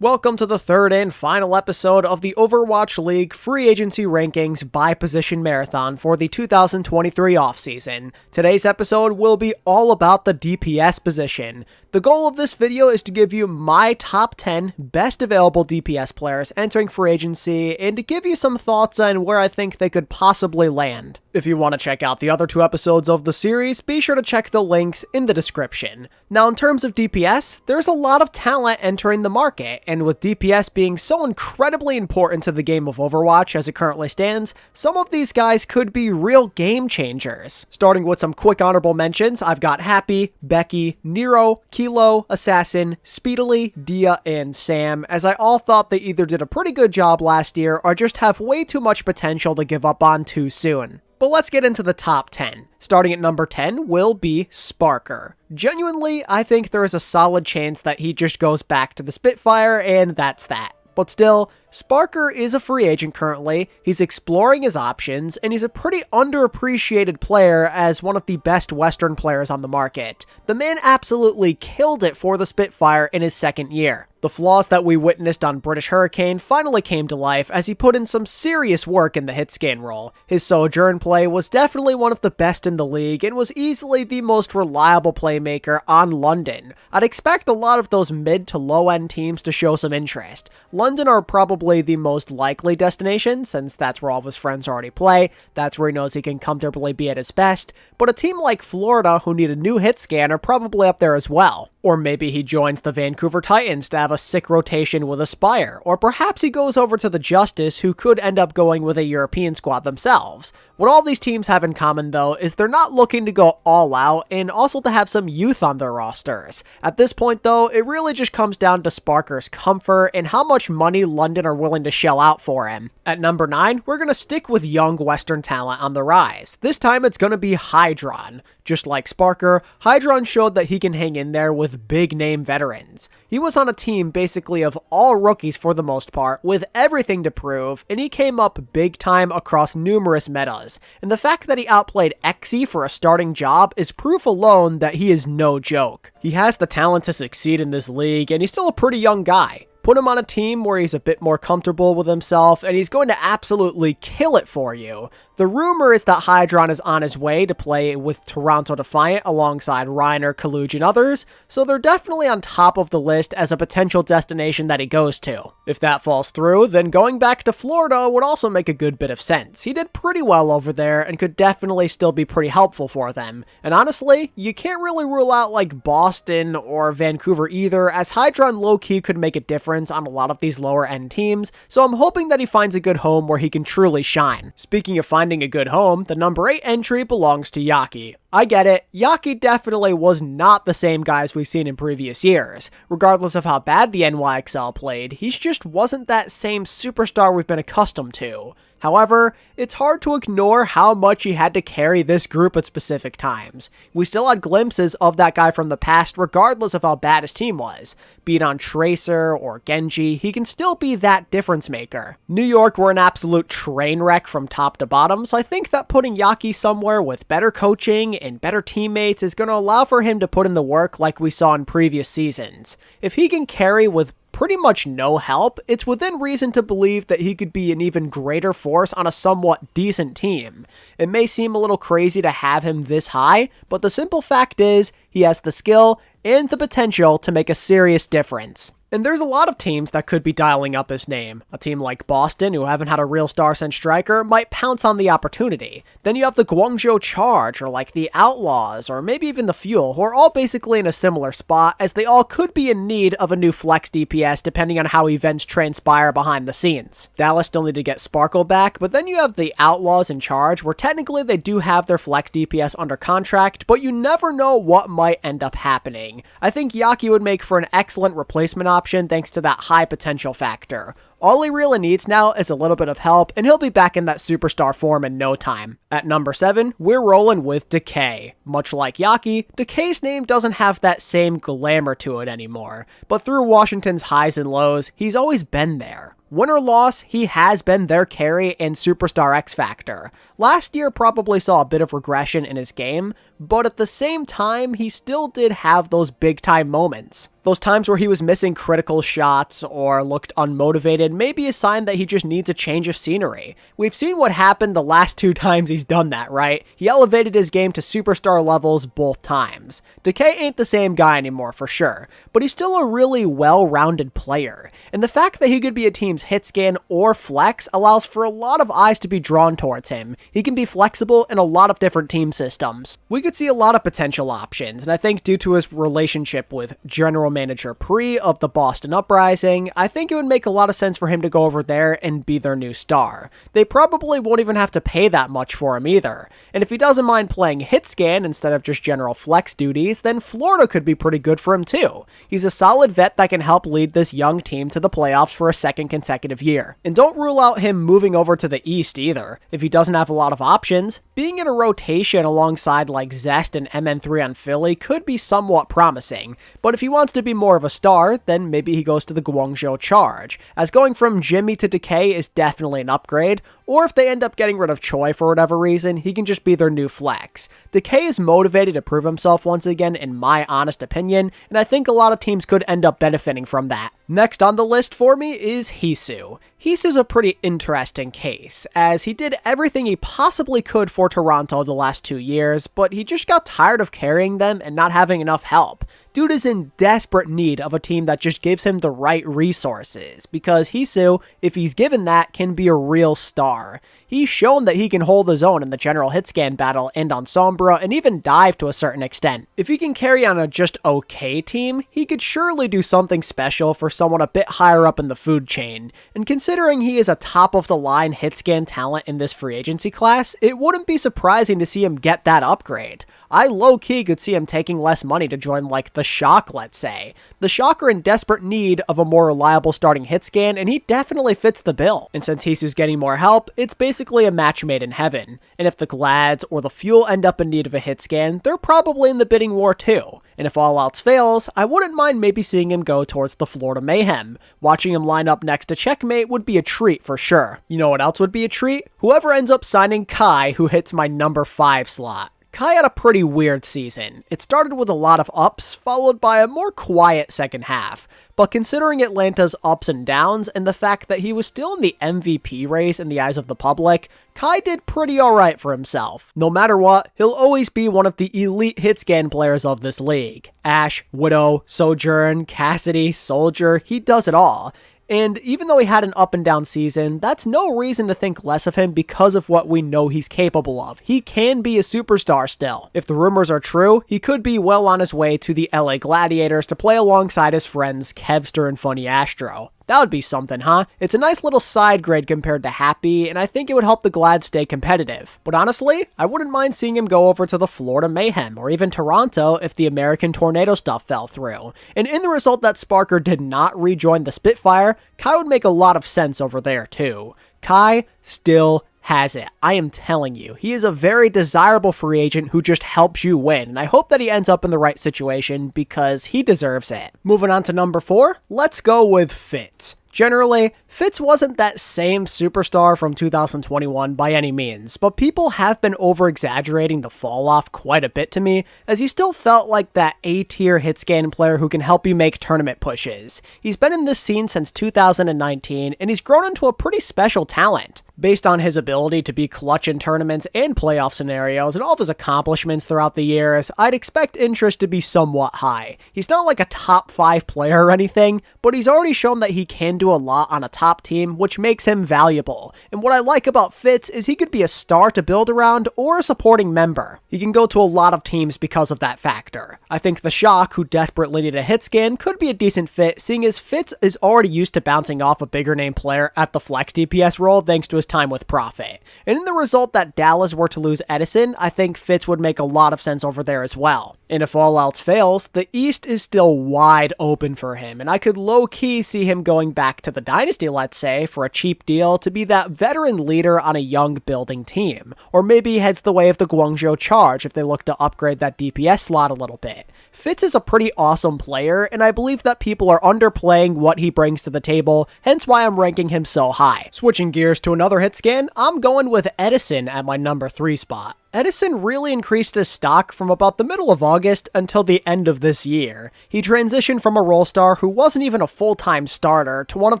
Welcome to the third and final episode of the Overwatch League Free Agency Rankings by Position Marathon for the 2023 offseason. Today's episode will be all about the DPS position. The goal of this video is to give you my top 10 best available DPS players entering free agency and to give you some thoughts on where I think they could possibly land. If you want to check out the other two episodes of the series, be sure to check the links in the description. Now, in terms of DPS, there's a lot of talent entering the market, and with DPS being so incredibly important to the game of Overwatch as it currently stands, some of these guys could be real game changers. Starting with some quick honorable mentions, I've got Happy, Becky, Nero, Kilo, Assassin, Speedily, Dia, and Sam, as I all thought they either did a pretty good job last year or just have way too much potential to give up on too soon. But let's get into the top 10. Starting at number 10 will be Sparker. Genuinely, I think there is a solid chance that he just goes back to the Spitfire, and that's that. But still, Sparker is a free agent currently, he's exploring his options, and he's a pretty underappreciated player as one of the best Western players on the market. The man absolutely killed it for the Spitfire in his second year. The flaws that we witnessed on British Hurricane finally came to life as he put in some serious work in the hitscan role. His Sojourn play was definitely one of the best in the league and was easily the most reliable playmaker on London. I'd expect a lot of those mid to low end teams to show some interest. London are probably the most likely destination since that's where all of his friends already play, that's where he knows he can comfortably be at his best, but a team like Florida who need a new hitscan are probably up there as well. Or maybe he joins the Vancouver Titans to have a sick rotation with Aspire, or perhaps he goes over to the Justice, who could end up going with a European squad themselves. What all these teams have in common though is they're not looking to go all out and also to have some youth on their rosters. At this point though, it really just comes down to Sparker's comfort and how much money London are willing to shell out for him. At number 9, we're going to stick with young Western talent on the rise. This time it's going to be Hydron. Just like Sparker, Hydron showed that he can hang in there with big name veterans. He was on a team basically of all rookies for the most part, with everything to prove, and he came up big time across numerous metas. And the fact that he outplayed Exy for a starting job is proof alone that he is no joke. He has the talent to succeed in this league, and he's still a pretty young guy. Put him on a team where he's a bit more comfortable with himself, and he's going to absolutely kill it for you. The rumor is that Hydron is on his way to play with Toronto Defiant alongside Reiner, Kaluj, and others, so they're definitely on top of the list as a potential destination that he goes to. If that falls through, then going back to Florida would also make a good bit of sense. He did pretty well over there and could definitely still be pretty helpful for them. And honestly, you can't really rule out like Boston or Vancouver either, as Hydron low-key could make a difference on a lot of these lower end teams, so I'm hoping that he finds a good home where he can truly shine. Speaking of finding a good home, the number 8 entry belongs to Yaki. I get it, Yaki definitely was not the same guy as we've seen in previous years. Regardless of how bad the NYXL played, he just wasn't that same superstar we've been accustomed to. However, it's hard to ignore how much he had to carry this group at specific times. We still had glimpses of that guy from the past regardless of how bad his team was. Be it on Tracer or Genji, he can still be that difference maker. New York were an absolute train wreck from top to bottom, so I think that putting Yaki somewhere with better coaching and better teammates is going to allow for him to put in the work like we saw in previous seasons. If he can carry with pretty much no help, it's within reason to believe that he could be an even greater force on a somewhat decent team. It may seem a little crazy to have him this high, but the simple fact is, he has the skill and the potential to make a serious difference. And there's a lot of teams that could be dialing up his name. A team like Boston, who haven't had a real star since striker, might pounce on the opportunity. Then you have the Guangzhou Charge, or like the Outlaws, or maybe even the Fuel, who are all basically in a similar spot, as they all could be in need of a new flex DPS depending on how events transpire behind the scenes. Dallas still need to get Sparkle back, but then you have the Outlaws in Charge, where technically they do have their flex DPS under contract, but you never know what might end up happening. I think Yaki would make for an excellent replacement option thanks to that high potential factor. All he really needs now is a little bit of help, and he'll be back in that superstar form in no time. At number 7, we're rolling with Decay. Much like Yaki, Decay's name doesn't have that same glamour to it anymore, but through Washington's highs and lows, he's always been there. Win or loss, he has been their carry and superstar X Factor. Last year probably saw a bit of regression in his game, but at the same time, he still did have those big-time moments. Those times where he was missing critical shots or looked unmotivated may be a sign that he just needs a change of scenery. We've seen what happened the last 2 times he's done that, right? He elevated his game to superstar levels both times. Decay ain't the same guy anymore for sure, but he's still a really well-rounded player, and the fact that he could be a team's hit scan or flex allows for a lot of eyes to be drawn towards him. He can be flexible in a lot of different team systems. We could see a lot of potential options, and I think due to his relationship with General Manager Pre of the Boston Uprising, I think it would make a lot of sense for him to go over there and be their new star. They probably won't even have to pay that much for him either, and if he doesn't mind playing hit scan instead of just general flex duties, then Florida could be pretty good for him too. He's a solid vet that can help lead this young team to the playoffs for a second consecutive year. And don't rule out him moving over to the East either. If he doesn't have a lot of options, being in a rotation alongside like Zest and MN3 on Philly could be somewhat promising, but if he wants to be more of a star, then maybe he goes to the Guangzhou Charge, as going from Jimmy to Decay is definitely an upgrade, or if they end up getting rid of Choi for whatever reason, he can just be their new flex. Decay is motivated to prove himself once again in my honest opinion, and I think a lot of teams could end up benefiting from that. Next on the list for me is Hisu. Hisu's a pretty interesting case, as he did everything he possibly could for Toronto the last 2 years, but he just got tired of carrying them and not having enough help. Dude is in desperate need of a team that just gives him the right resources, because Hisu, if he's given that, can be a real star. He's shown that he can hold his own in the general hit scan battle and on Sombra, and even dive to a certain extent. If he can carry on a just okay team, he could surely do something special for someone a bit higher up in the food chain, and considering he is a top-of-the-line hit scan talent in this free agency class, it wouldn't be surprising to see him get that upgrade. I low-key could see him taking less money to join like the Shock, let's say. The Shock are in desperate need of a more reliable starting hit scan, and he definitely fits the bill. And since Hisu's getting more help, it's basically a match made in heaven. And if the Glads or the Fuel end up in need of a hit scan, they're probably in the bidding war too. And if all else fails, I wouldn't mind maybe seeing him go towards the Florida Mayhem. Watching him line up next to Checkmate would be a treat for sure. You know what else would be a treat? Whoever ends up signing Kai, who hits my number 5 slot. Kai had a pretty weird season. It started with a lot of ups, followed by a more quiet second half. But considering Atlanta's ups and downs, and the fact that he was still in the MVP race in the eyes of the public, Kai did pretty alright for himself. No matter what, he'll always be one of the elite hit scan players of this league. Ashe, Widow, Sojourn, Cassidy, Soldier, he does it all. And even though he had an up and down season, that's no reason to think less of him because of what we know he's capable of. He can be a superstar still. If the rumors are true, he could be well on his way to the LA Gladiators to play alongside his friends Kevster and Funny Astro. That would be something, huh? It's a nice little side grade compared to Happy, and I think it would help the Glad stay competitive. But honestly, I wouldn't mind seeing him go over to the Florida Mayhem, or even Toronto if the American Tornado stuff fell through. And in the result that Sparker did not rejoin the Spitfire, Kai would make a lot of sense over there too. Kai still has it. I am telling you, he is a very desirable free agent who just helps you win, and I hope that he ends up in the right situation because he deserves it. Moving on to number 4, let's go with Fitz. Generally, Fitz wasn't that same superstar from 2021 by any means, but people have been over-exaggerating the fall-off quite a bit to me, as he still felt like that A-tier hit-scan player who can help you make tournament pushes. He's been in this scene since 2019, and he's grown into a pretty special talent. Based on his ability to be clutch in tournaments and playoff scenarios and all of his accomplishments throughout the years, I'd expect interest to be somewhat high. He's not like a top 5 player or anything, but he's already shown that he can do a lot on a top team, which makes him valuable. And what I like about Fitz is he could be a star to build around or a supporting member. He can go to a lot of teams because of that factor. I think the Shock, who desperately need a hit scan, could be a decent fit, seeing as Fitz is already used to bouncing off a bigger name player at the flex DPS role thanks to his time with Profit. And in the result that Dallas were to lose Edison, I think Fitz would make a lot of sense over there as well. And if all else fails, the East is still wide open for him, and I could low-key see him going back back to the Dynasty, let's say, for a cheap deal to be that veteran leader on a young building team. Or maybe he heads the way of the Guangzhou Charge if they look to upgrade that DPS slot a little bit. Fitz is a pretty awesome player, and I believe that people are underplaying what he brings to the table, hence why I'm ranking him so high. Switching gears to another hit scan, I'm going with Edison at my number 3 spot. Edison really increased his stock from about the middle of August until the end of this year. He transitioned from a role star who wasn't even a full-time starter to one of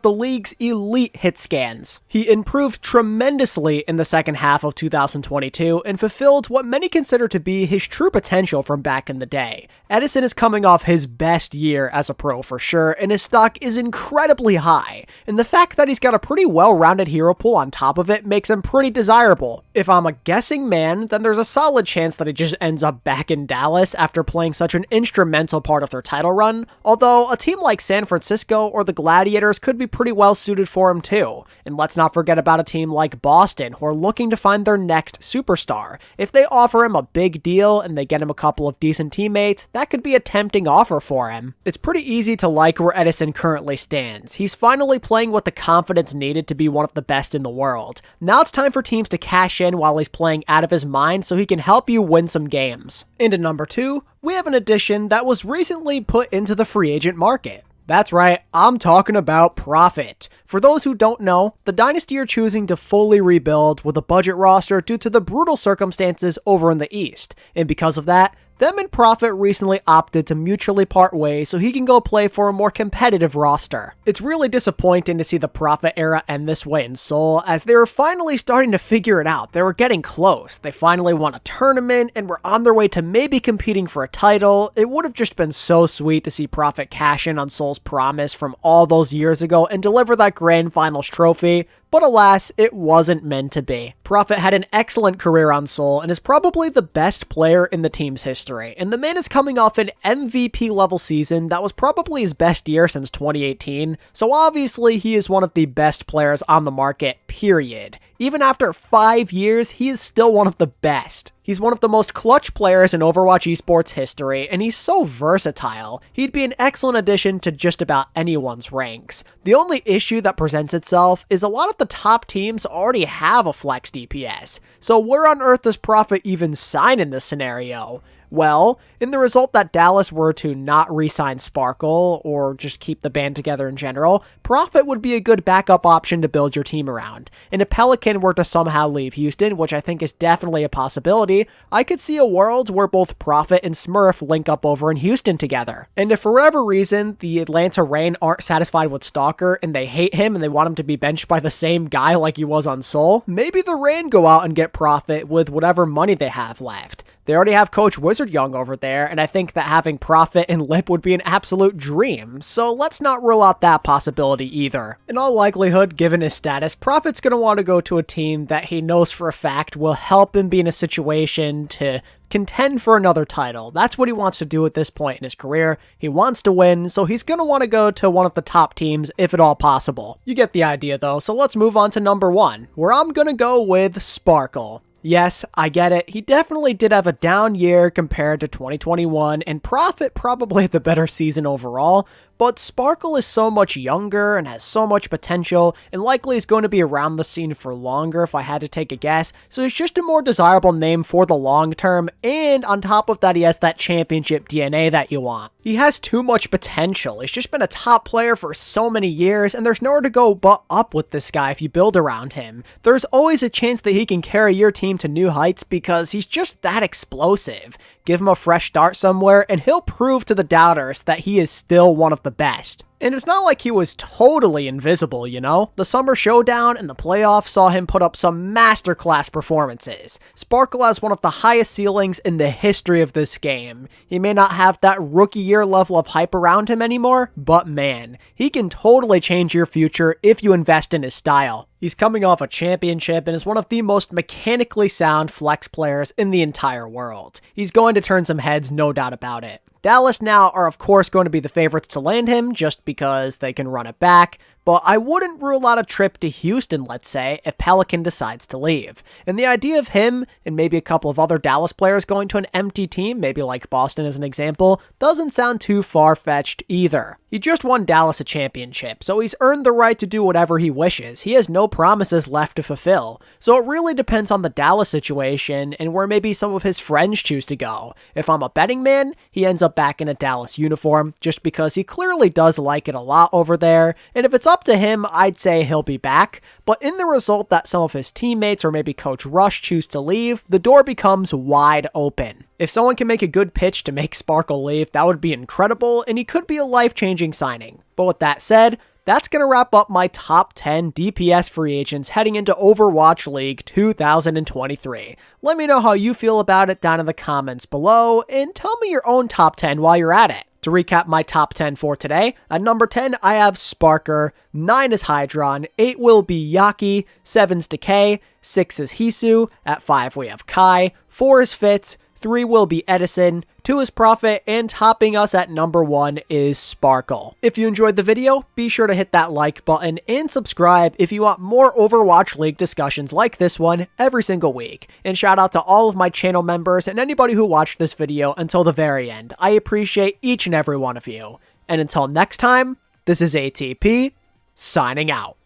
the league's elite hit scans. He improved tremendously in the second half of 2022 and fulfilled what many consider to be his true potential from back in the day. Edison is coming off his best year as a pro for sure, and his stock is incredibly high. And the fact that he's got a pretty well-rounded hero pool on top of it makes him pretty desirable. If I'm a guessing man, then there's a solid chance that he just ends up back in Dallas after playing such an instrumental part of their title run, although a team like San Francisco or the Gladiators could be pretty well suited for him too. And let's not forget about a team like Boston, who are looking to find their next superstar. If they offer him a big deal and they get him a couple of decent teammates, that could be a tempting offer for him. It's pretty easy to like where Edison currently stands. He's finally playing with the confidence needed to be one of the best in the world. Now it's time for teams to cash in while he's playing out of his mind so he can help you win some games. And at number 2, we have an addition that was recently put into the free agent market. That's right, I'm talking about Prophet. For those who don't know, the Dynasty are choosing to fully rebuild with a budget roster due to the brutal circumstances over in the East, and because of that, them and Prophet recently opted to mutually part ways so he can go play for a more competitive roster. It's really disappointing to see the Prophet era end this way in Seoul, as they were finally starting to figure it out. They were getting close. They finally won a tournament and were on their way to maybe competing for a title. It would have just been so sweet to see Prophet cash in on Seoul's promise from all those years ago and deliver that grand finals trophy. But alas, it wasn't meant to be. Prophet had an excellent career on Seoul and is probably the best player in the team's history, and the man is coming off an MVP level season that was probably his best year since 2018, so obviously he is one of the best players on the market, period. Even after 5 years, he is still one of the best. He's one of the most clutch players in Overwatch esports history, and he's so versatile. He'd be an excellent addition to just about anyone's ranks. The only issue that presents itself is a lot of the top teams already have a flex DPS, so where on earth does Prophet even sign in this scenario? Well, in the result that Dallas were to not re-sign Sparkle, or just keep the band together in general, Prophet would be a good backup option to build your team around. And if Pelican were to somehow leave Houston, which I think is definitely a possibility, I could see a world where both Prophet and Smurf link up over in Houston together. And if for whatever reason the Atlanta Reign aren't satisfied with Stalker and they hate him and they want him to be benched by the same guy like he was on Seoul, maybe the Reign go out and get Prophet with whatever money they have left. They already have Coach Wizard Young over there, and I think that having Prophet and Lip would be an absolute dream, so let's not rule out that possibility either. In all likelihood, given his status, Prophet's going to want to go to a team that he knows for a fact will help him be in a situation to contend for another title. That's what he wants to do at this point in his career. He wants to win, so he's going to want to go to one of the top teams if at all possible. You get the idea though, so let's move on to number 1, where I'm going to go with Sparkle. Yes, I get it. He definitely did have a down year compared to 2021, and Prophet probably had the better season overall, but Sparkle is so much younger and has so much potential, and likely is going to be around the scene for longer if I had to take a guess, so he's just a more desirable name for the long term, and on top of that he has that championship DNA that you want. He has too much potential. He's just been a top player for so many years, and there's nowhere to go but up with this guy if you build around him. There's always a chance that he can carry your team to new heights because he's just that explosive. Give him a fresh start somewhere, and he'll prove to the doubters that he is still one of the best. And it's not like he was totally invisible, you know? The Summer Showdown and the playoffs saw him put up some masterclass performances. Sparkle has one of the highest ceilings in the history of this game. He may not have that rookie year level of hype around him anymore, but man, he can totally change your future if you invest in his style. He's coming off a championship and is one of the most mechanically sound flex players in the entire world. He's going to turn some heads, no doubt about it. Dallas now are of course going to be the favorites to land him just because they can run it back, but I wouldn't rule out a trip to Houston, let's say, if Pelican decides to leave. And the idea of him and maybe a couple of other Dallas players going to an empty team, maybe like Boston as an example, doesn't sound too far-fetched either. He just won Dallas a championship, so he's earned the right to do whatever he wishes. He has no promises left to fulfill. So it really depends on the Dallas situation and where maybe some of his friends choose to go. If I'm a betting man, he ends up back in a Dallas uniform, just because he clearly does like it a lot over there, and if it's up to him, I'd say he'll be back. But in the result that some of his teammates or maybe Coach Rush choose to leave, the door becomes wide open. If someone can make a good pitch to make Sparkle leave, that would be incredible, and he could be a life-changing signing. But with that said, that's going to wrap up my top 10 DPS free agents heading into Overwatch League 2023. Let me know how you feel about it down in the comments below, and tell me your own top 10 while you're at it. To recap my top 10 for today, at number 10, I have Sparker, 9 is Hydron, 8 will be Yaki, 7's Decay, 6 is Hisu, at 5 we have Kai, 4 is Fitz, 3 will be Edison, 2 is Prophet, and topping us at number 1 is Sparkle. If you enjoyed the video, be sure to hit that like button and subscribe if you want more Overwatch League discussions like this one every single week. And shout out to all of my channel members and anybody who watched this video until the very end. I appreciate each and every one of you. And until next time, this is ATP, signing out.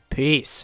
Peace.